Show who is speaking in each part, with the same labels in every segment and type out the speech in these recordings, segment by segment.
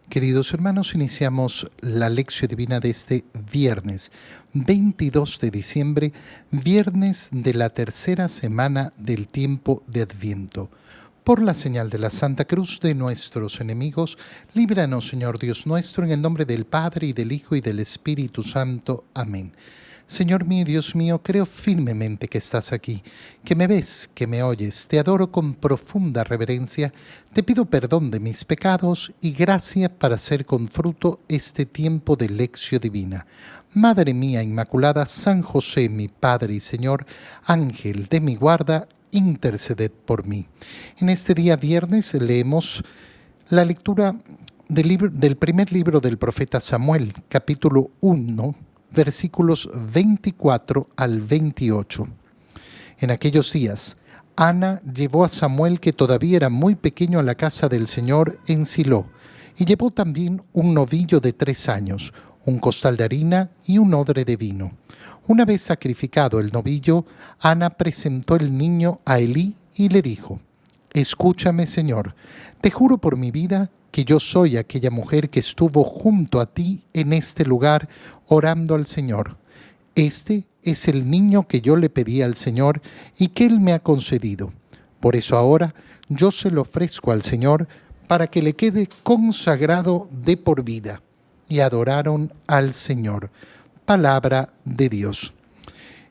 Speaker 1: Queridos hermanos, iniciamos la lección divina de este viernes 22 de diciembre, viernes de la tercera semana del tiempo de Adviento. Por la señal de la Santa Cruz de nuestros enemigos, líbranos, Señor Dios nuestro, en el nombre del Padre, y del Hijo, y del Espíritu Santo. Amén. Señor mío, Dios mío, creo firmemente que estás aquí, que me ves, que me oyes. Te adoro con profunda reverencia, te pido perdón de mis pecados y gracia para hacer con fruto este tiempo de lección divina. Madre mía Inmaculada, San José, mi Padre y Señor, Ángel de mi guarda, interceded por mí. En este día viernes leemos la lectura del primer libro del profeta Samuel, capítulo 1, versículos 24 al 28. En aquellos días, Ana llevó a Samuel, que todavía era muy pequeño, a la casa del Señor en Silo, y llevó también un novillo de 3 años, un costal de harina y un odre de vino. Una vez sacrificado el novillo, Ana presentó el niño a Elí y le dijo: «Escúchame, Señor, te juro por mi vida que yo soy aquella mujer que estuvo junto a ti en este lugar orando al Señor. Este es el niño que yo le pedí al Señor y que Él me ha concedido. Por eso ahora yo se lo ofrezco al Señor para que le quede consagrado de por vida». Y adoraron al Señor. Palabra de Dios.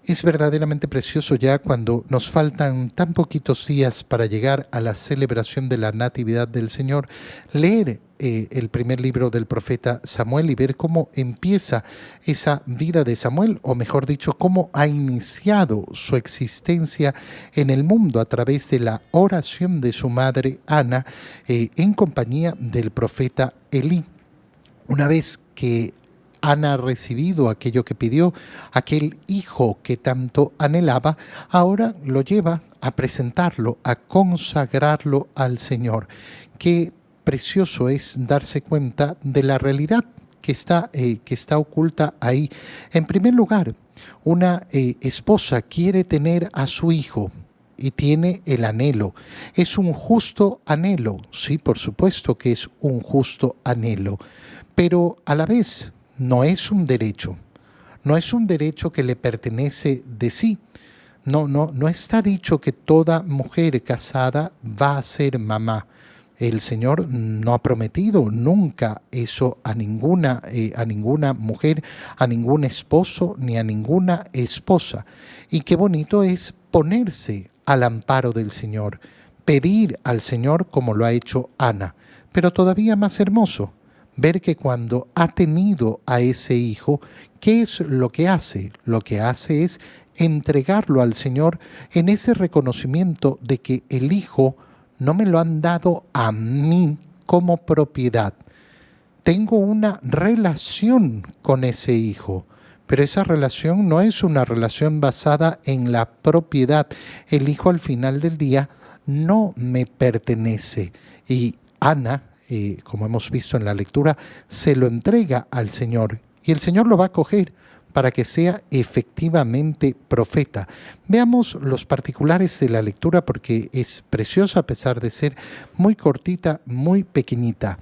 Speaker 1: Es verdaderamente precioso ya cuando nos faltan tan poquitos días para llegar a la celebración de la Natividad del Señor, leer el primer libro del profeta Samuel y ver cómo empieza esa vida de Samuel, o mejor dicho, cómo ha iniciado su existencia en el mundo a través de la oración de su madre Ana en compañía del profeta Elí. Una vez que Ana ha recibido aquello que pidió, aquel hijo que tanto anhelaba, ahora lo lleva a presentarlo, a consagrarlo al Señor. Qué precioso es darse cuenta de la realidad que está oculta ahí. En primer lugar, una esposa quiere tener a su hijo y tiene el anhelo. Es un justo anhelo, sí, por supuesto que es un justo anhelo, pero a la vez no es un derecho. No es un derecho que le pertenece de sí. No está dicho que toda mujer casada va a ser mamá. El Señor no ha prometido nunca eso a ninguna mujer, a ningún esposo ni a ninguna esposa. Y qué bonito es ponerse al amparo del Señor, pedir al Señor como lo ha hecho Ana. Pero todavía más hermoso, ver que cuando ha tenido a ese hijo, ¿qué es lo que hace? Lo que hace es entregarlo al Señor en ese reconocimiento de que el hijo no me lo han dado a mí como propiedad. Tengo una relación con ese hijo, pero esa relación no es una relación basada en la propiedad. El hijo al final del día no me pertenece. Y Ana, como hemos visto en la lectura, se lo entrega al Señor y el Señor lo va a acoger para que sea efectivamente profeta. Veamos los particulares de la lectura porque es preciosa a pesar de ser muy cortita, muy pequeñita.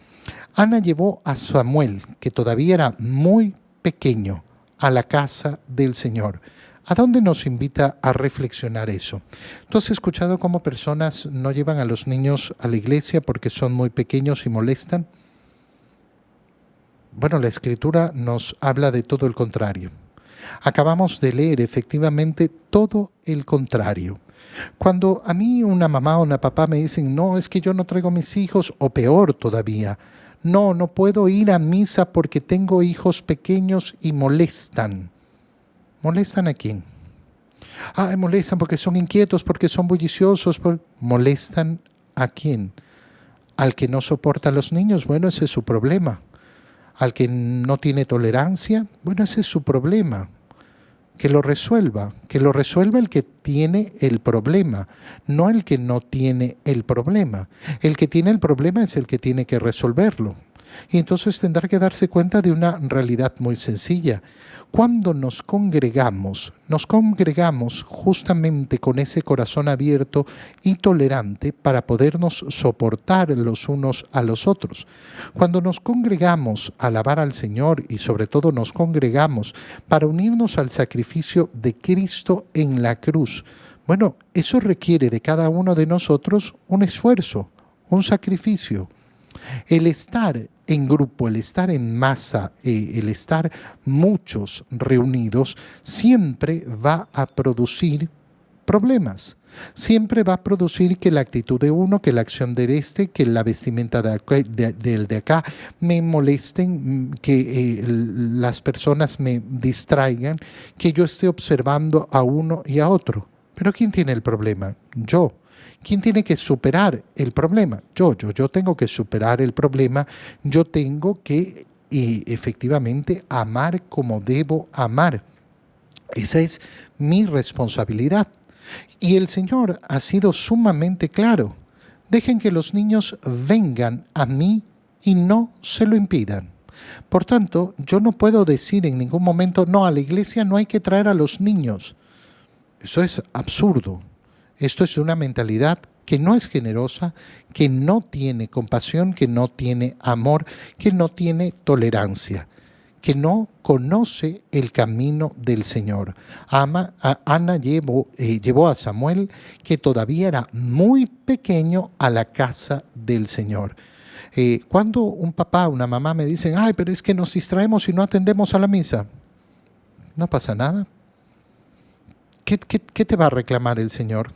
Speaker 1: Ana llevó a Samuel, que todavía era muy pequeño, a la casa del Señor. ¿A dónde nos invita a reflexionar eso? ¿Tú has escuchado cómo personas no llevan a los niños a la iglesia porque son muy pequeños y molestan? Bueno, la Escritura nos habla de todo el contrario. Acabamos de leer efectivamente todo el contrario. Cuando a mí una mamá o una papá me dicen, no, es que yo no traigo mis hijos, o peor todavía, no puedo ir a misa porque tengo hijos pequeños y molestan. ¿Molestan a quién? Molestan porque son inquietos, porque son bulliciosos. ¿Molestan a quién? Al que no soporta a los niños, bueno, ese es su problema. Al que no tiene tolerancia, bueno, ese es su problema. Que lo resuelva el que tiene el problema, no el que no tiene el problema. El que tiene el problema es el que tiene que resolverlo. Y entonces tendrá que darse cuenta de una realidad muy sencilla. Cuando nos congregamos justamente con ese corazón abierto y tolerante para podernos soportar los unos a los otros. Cuando nos congregamos a alabar al Señor y sobre todo nos congregamos para unirnos al sacrificio de Cristo en la cruz, bueno, eso requiere de cada uno de nosotros un esfuerzo, un sacrificio. El estar en grupo, el estar en masa, el estar muchos reunidos, siempre va a producir problemas. Siempre va a producir que la actitud de uno, que la acción del que la vestimenta del de acá me molesten, que las personas me distraigan, que yo esté observando a uno y a otro. Pero ¿quién tiene el problema? Yo. ¿Quién tiene que superar el problema? Yo tengo que superar el problema, yo tengo que efectivamente amar como debo amar. Esa es mi responsabilidad. Y el Señor ha sido sumamente claro. Dejen que los niños vengan a mí y no se lo impidan. Por tanto, yo no puedo decir en ningún momento, no, a la iglesia no hay que traer a los niños. Eso es absurdo. Esto es una mentalidad que no es generosa, que no tiene compasión, que no tiene amor, que no tiene tolerancia, que no conoce el camino del Señor. Ana llevó a Samuel, que todavía era muy pequeño, a la casa del Señor. Cuando un papá, una mamá me dicen, ay, pero es que nos distraemos y no atendemos a la misa, no pasa nada. ¿Qué te va a reclamar el Señor?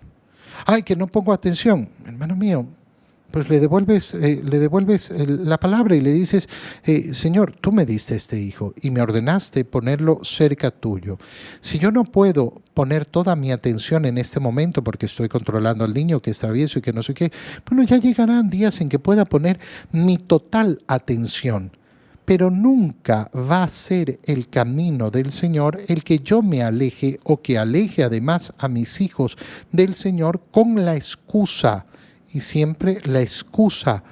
Speaker 1: Ay, que no pongo atención. Hermano mío, pues le devuelves la palabra y le dices, Señor, tú me diste este hijo y me ordenaste ponerlo cerca tuyo. Si yo no puedo poner toda mi atención en este momento porque estoy controlando al niño que es travieso y que no sé qué, bueno, ya llegarán días en que pueda poner mi total atención. Pero nunca va a ser el camino del Señor el que yo me aleje o que aleje además a mis hijos del Señor con la excusa, y siempre la excusa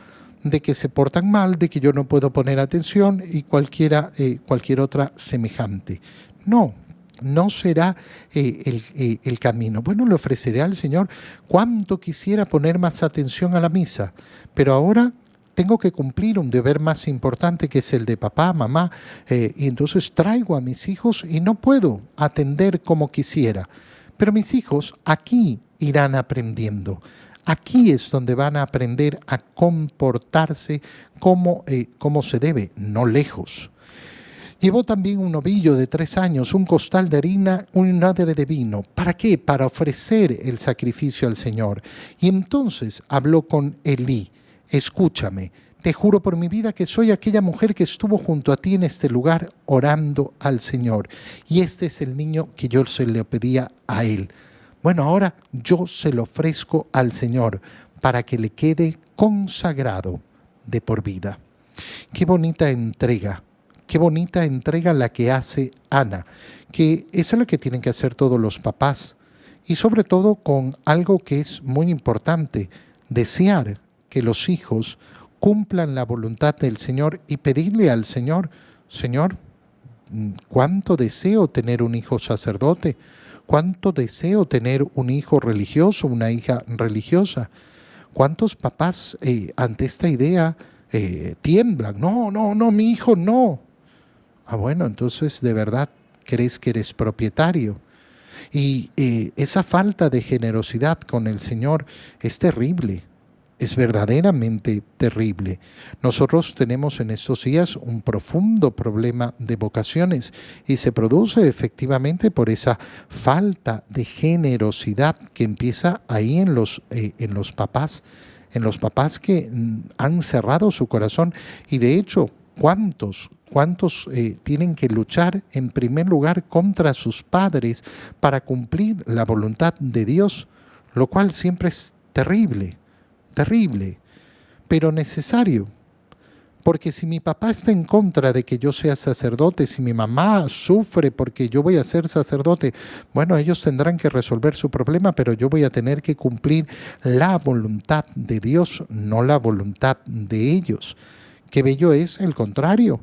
Speaker 1: de que se portan mal, de que yo no puedo poner atención y cualquier otra semejante. No será el camino. Bueno, le ofreceré al Señor cuánto quisiera poner más atención a la misa, pero ahora tengo que cumplir un deber más importante que es el de papá, mamá, y entonces traigo a mis hijos y no puedo atender como quisiera. Pero mis hijos aquí irán aprendiendo. Aquí es donde van a aprender a comportarse como se debe, no lejos. Llevó también un novillo de 3 años, un costal de harina, un odre de vino. ¿Para qué? Para ofrecer el sacrificio al Señor. Y entonces habló con Elí. Escúchame, te juro por mi vida que soy aquella mujer que estuvo junto a ti en este lugar orando al Señor. Y este es el niño que yo se le pedía a él. Bueno, ahora yo se lo ofrezco al Señor para que le quede consagrado de por vida. Qué bonita entrega la que hace Ana, que esa es la que tienen que hacer todos los papás. Y sobre todo con algo que es muy importante, desear que los hijos cumplan la voluntad del Señor y pedirle al Señor, Señor, cuánto deseo tener un hijo sacerdote, cuánto deseo tener un hijo religioso, una hija religiosa. ¿Cuántos papás ante esta idea tiemblan? No, mi hijo no. Bueno, entonces de verdad crees que eres propietario. Y esa falta de generosidad con el Señor es terrible. Es verdaderamente terrible. Nosotros tenemos en estos días un profundo problema de vocaciones y se produce efectivamente por esa falta de generosidad que empieza ahí en los papás que han cerrado su corazón. Y de hecho, ¿cuántos tienen que luchar en primer lugar contra sus padres para cumplir la voluntad de Dios? Lo cual siempre es terrible, pero necesario. Porque si mi papá está en contra de que yo sea sacerdote, si mi mamá sufre porque yo voy a ser sacerdote, bueno, ellos tendrán que resolver su problema, pero yo voy a tener que cumplir la voluntad de Dios, no la voluntad de ellos. Qué bello es el contrario,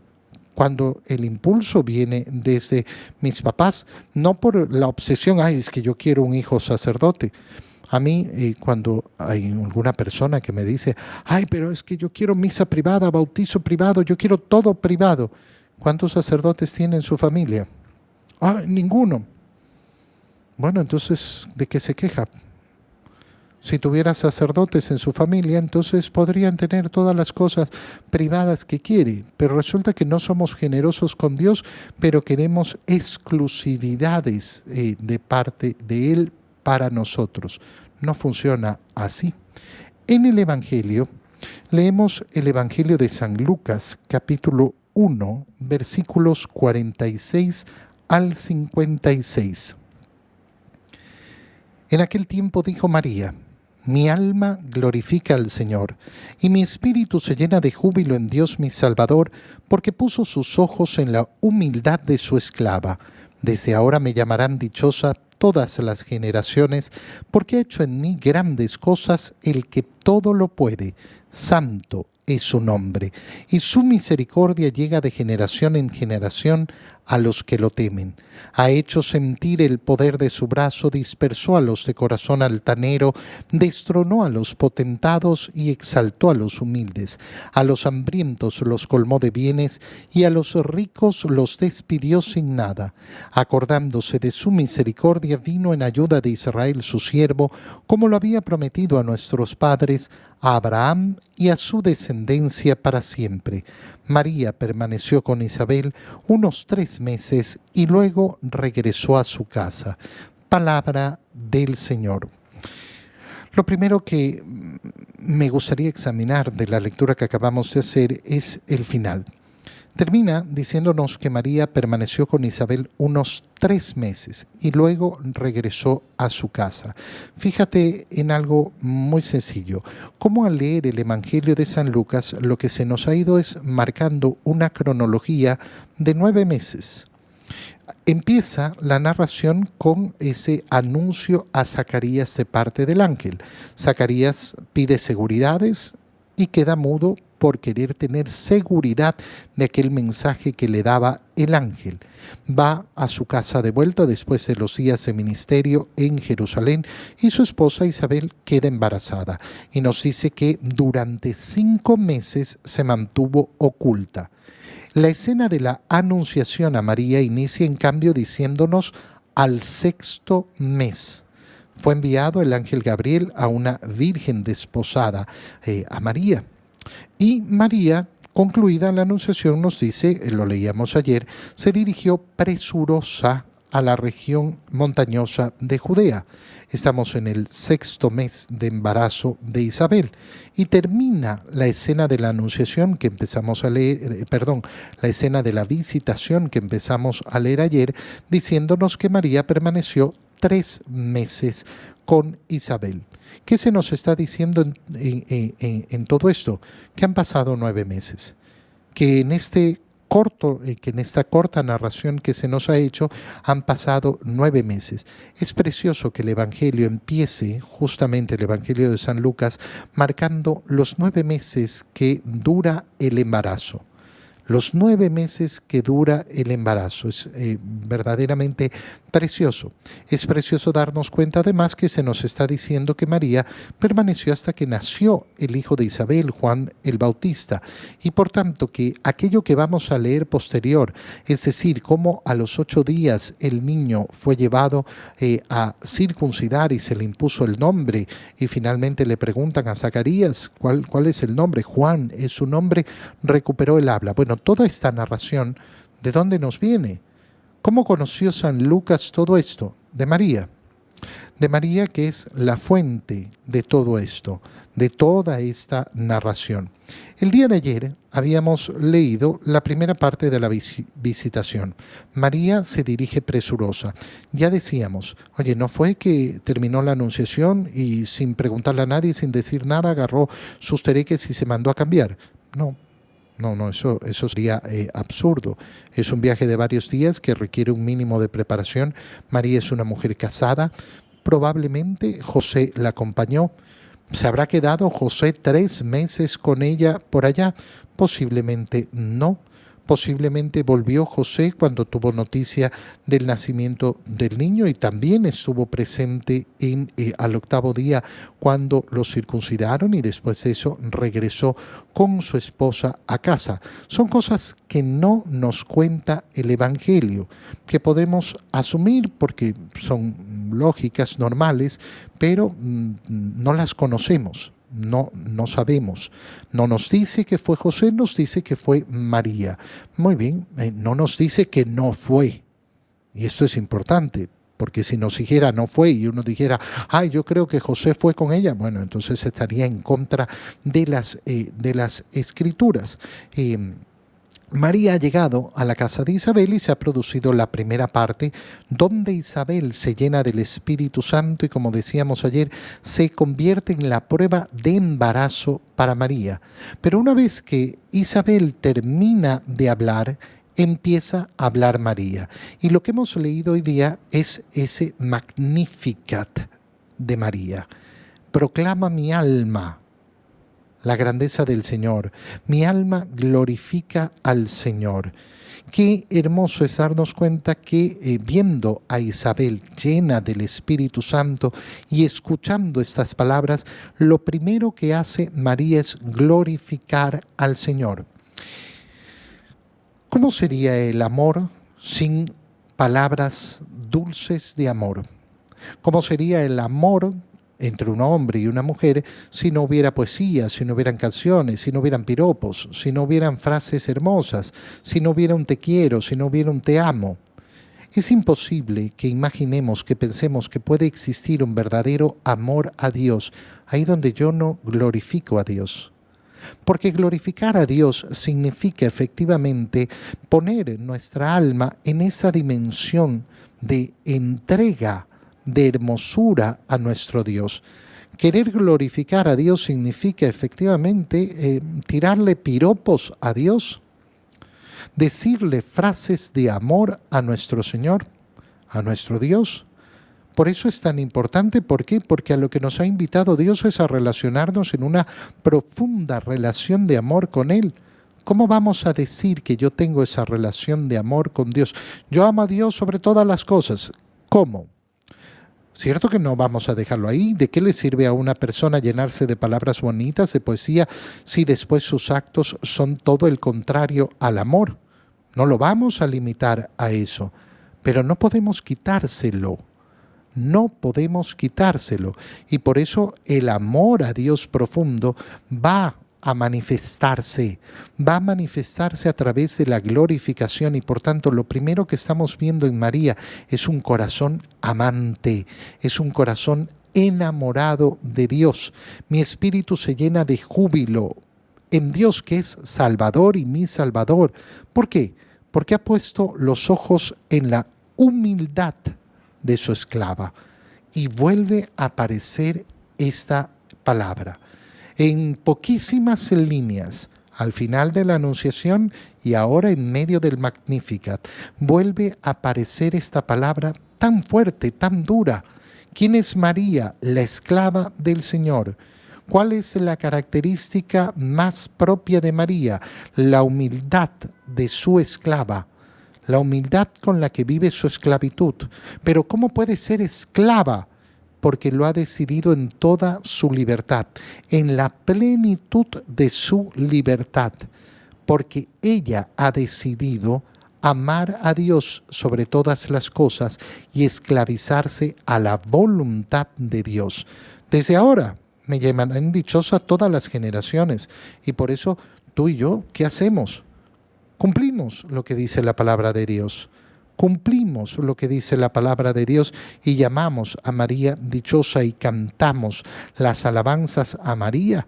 Speaker 1: cuando el impulso viene desde mis papás, no por la obsesión, ay, es que yo quiero un hijo sacerdote. A mí, cuando hay alguna persona que me dice, ay, pero es que yo quiero misa privada, bautizo privado, yo quiero todo privado. ¿Cuántos sacerdotes tiene en su familia? Ah, ninguno. Bueno, entonces, ¿de qué se queja? Si tuviera sacerdotes en su familia, entonces podrían tener todas las cosas privadas que quiere, pero resulta que no somos generosos con Dios, pero queremos exclusividades de parte de Él para nosotros. No funciona así. En el Evangelio, leemos el Evangelio de San Lucas, capítulo 1, versículos 46 al 56. En aquel tiempo dijo María: mi alma glorifica al Señor, y mi espíritu se llena de júbilo en Dios mi Salvador, porque puso sus ojos en la humildad de su esclava. Desde ahora me llamarán dichosa todas las generaciones, porque ha hecho en mí grandes cosas el que todo lo puede. Santo es su nombre, y su misericordia llega de generación en generación a los que lo temen. Ha hecho sentir el poder de su brazo, dispersó a los de corazón altanero, destronó a los potentados y exaltó a los humildes. A los hambrientos los colmó de bienes y a los ricos los despidió sin nada. Acordándose de su misericordia, vino en ayuda de Israel su siervo, como lo había prometido a nuestros padres, a Abraham y a su descendencia para siempre. María permaneció con Isabel unos 3 meses y luego regresó a su casa. Palabra del Señor. Lo primero que me gustaría examinar de la lectura que acabamos de hacer es el final. Termina diciéndonos que María permaneció con Isabel unos 3 meses y luego regresó a su casa. Fíjate en algo muy sencillo. Cómo al leer el Evangelio de San Lucas, lo que se nos ha ido es marcando una cronología de 9 meses. Empieza la narración con ese anuncio a Zacarías de parte del ángel. Zacarías pide seguridades y queda mudo por querer tener seguridad de aquel mensaje que le daba el ángel. Va a su casa de vuelta después de los días de ministerio en Jerusalén y su esposa Isabel queda embarazada. Y nos dice que durante 5 meses se mantuvo oculta. La escena de la anunciación a María inicia en cambio diciéndonos al 6º mes. Fue enviado el ángel Gabriel a una virgen desposada, a María. Y María, concluida la anunciación, nos dice, lo leíamos ayer, se dirigió presurosa a la región montañosa de Judea. Estamos en el 6º mes de embarazo de Isabel y termina la escena de la anunciación que empezamos a leer, la escena de la visitación que empezamos a leer ayer, diciéndonos que María permaneció 3 meses con Isabel. ¿Qué se nos está diciendo en todo esto? Que han pasado 9 meses. Que en esta corta narración que se nos ha hecho han pasado 9 meses. Es precioso que el Evangelio empiece, justamente el Evangelio de San Lucas, marcando los 9 meses que dura el embarazo. Los 9 meses que dura el embarazo. Es verdaderamente precioso. Es precioso darnos cuenta además que se nos está diciendo que María permaneció hasta que nació el hijo de Isabel, Juan el Bautista. Y por tanto que aquello que vamos a leer posterior, es decir, cómo a los 8 días el niño fue llevado a circuncidar y se le impuso el nombre y finalmente le preguntan a Zacarías cuál es el nombre. Juan es su nombre, recuperó el habla. Bueno, toda esta narración, ¿de dónde nos viene? ¿Cómo conoció San Lucas todo esto? De María. De María, que es la fuente de todo esto, de toda esta narración. El día de ayer habíamos leído la primera parte de la visitación. María se dirige presurosa. Ya decíamos, oye, no fue que terminó la anunciación y sin preguntarle a nadie, sin decir nada, agarró sus tereques y se mandó a cambiar. No, eso sería absurdo. Es un viaje de varios días que requiere un mínimo de preparación. María es una mujer casada, probablemente José la acompañó, ¿Se habrá quedado José 3 meses con ella por allá? Posiblemente no. Posiblemente volvió José cuando tuvo noticia del nacimiento del niño y también estuvo presente al 8.º día cuando lo circuncidaron, y después de eso regresó con su esposa a casa. Son cosas que no nos cuenta el Evangelio, que podemos asumir porque son lógicas, normales, pero no las conocemos. No sabemos. No nos dice que fue José, nos dice que fue María. Muy bien, no nos dice que no fue. Y esto es importante, porque si nos dijera no fue y uno dijera, yo creo que José fue con ella, bueno, entonces estaría en contra de las Escrituras. María ha llegado a la casa de Isabel y se ha producido la primera parte donde Isabel se llena del Espíritu Santo y, como decíamos ayer, se convierte en la prueba de embarazo para María. Pero una vez que Isabel termina de hablar, empieza a hablar María. Y lo que hemos leído hoy día es ese Magnificat de María. Proclama mi alma la grandeza del Señor. Mi alma glorifica al Señor. Qué hermoso es darnos cuenta que viendo a Isabel llena del Espíritu Santo y escuchando estas palabras, lo primero que hace María es glorificar al Señor. ¿Cómo sería el amor sin palabras dulces de amor? ¿Cómo sería el amor entre un hombre y una mujer si no hubiera poesía, si no hubieran canciones, si no hubieran piropos, si no hubieran frases hermosas, si no hubiera un te quiero, si no hubiera un te amo? Es imposible que imaginemos, que pensemos que puede existir un verdadero amor a Dios ahí donde yo no glorifico a Dios. Porque glorificar a Dios significa efectivamente poner nuestra alma en esa dimensión de entrega, de hermosura a nuestro Dios. Querer glorificar a Dios significa efectivamente tirarle piropos a Dios, decirle frases de amor a nuestro Señor, a nuestro Dios. Por eso es tan importante. ¿Por qué? Porque a lo que nos ha invitado Dios es a relacionarnos en una profunda relación de amor con Él. ¿Cómo vamos a decir que yo tengo esa relación de amor con Dios? Yo amo a Dios sobre todas las cosas. ¿Cómo? Cierto que no vamos a dejarlo ahí. ¿De qué le sirve a una persona llenarse de palabras bonitas, de poesía, si después sus actos son todo el contrario al amor? No lo vamos a limitar a eso, pero no podemos quitárselo. No podemos quitárselo. Y por eso el amor a Dios profundo va a manifestarse a través de la glorificación, y por tanto lo primero que estamos viendo en María es un corazón amante, es un corazón enamorado de Dios. Mi espíritu se llena de júbilo en Dios, que es Salvador y mi Salvador. ¿Por qué? Porque ha puesto los ojos en la humildad de su esclava. Y vuelve a aparecer esta palabra en poquísimas líneas, al final de la Anunciación y ahora en medio del Magnificat. Vuelve a aparecer esta palabra tan fuerte, tan dura. ¿Quién es María, la esclava del Señor? ¿Cuál es la característica más propia de María? La humildad de su esclava, la humildad con la que vive su esclavitud. Pero ¿cómo puede ser esclava? Porque lo ha decidido en toda su libertad, en la plenitud de su libertad, porque ella ha decidido amar a Dios sobre todas las cosas y esclavizarse a la voluntad de Dios. Desde ahora me llamarán dichosa todas las generaciones, y por eso tú y yo, ¿qué hacemos? Cumplimos lo que dice la palabra de Dios. Cumplimos lo que dice la palabra de Dios y llamamos a María dichosa y cantamos las alabanzas a María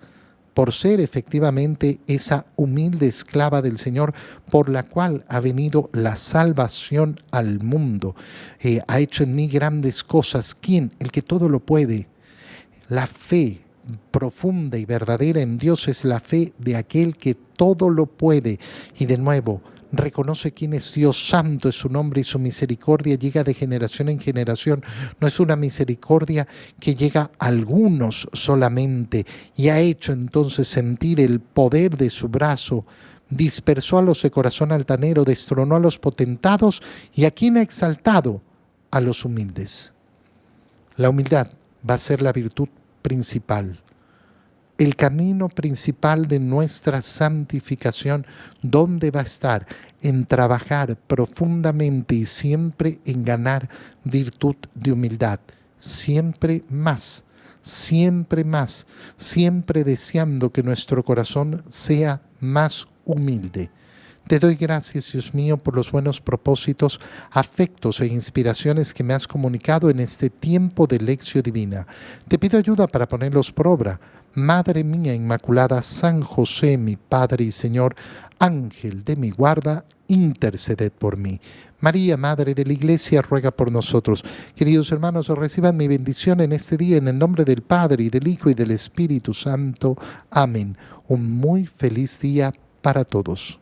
Speaker 1: por ser efectivamente esa humilde esclava del Señor, por la cual ha venido la salvación al mundo. Ha hecho en mí grandes cosas. ¿Quién? El que todo lo puede. La fe profunda y verdadera en Dios es la fe de aquel que todo lo puede. Y de nuevo, reconoce quién es Dios, santo es su nombre y su misericordia llega de generación en generación. No es una misericordia que llega a algunos solamente y ha hecho entonces sentir el poder de su brazo. Dispersó a los de corazón altanero, destronó a los potentados y a quien ha exaltado a los humildes. La humildad va a ser la virtud principal. El camino principal de nuestra santificación, ¿dónde va a estar? En trabajar profundamente y siempre en ganar virtud de humildad. Siempre más, siempre deseando que nuestro corazón sea más humilde. Te doy gracias, Dios mío, por los buenos propósitos, afectos e inspiraciones que me has comunicado en este tiempo de lección divina. Te pido ayuda para ponerlos por obra. Madre mía Inmaculada, San José, mi Padre y Señor, Ángel de mi guarda, interceded por mí. María, Madre de la Iglesia, ruega por nosotros. Queridos hermanos, reciban mi bendición en este día, en el nombre del Padre, y del Hijo, y del Espíritu Santo. Amén. Un muy feliz día para todos.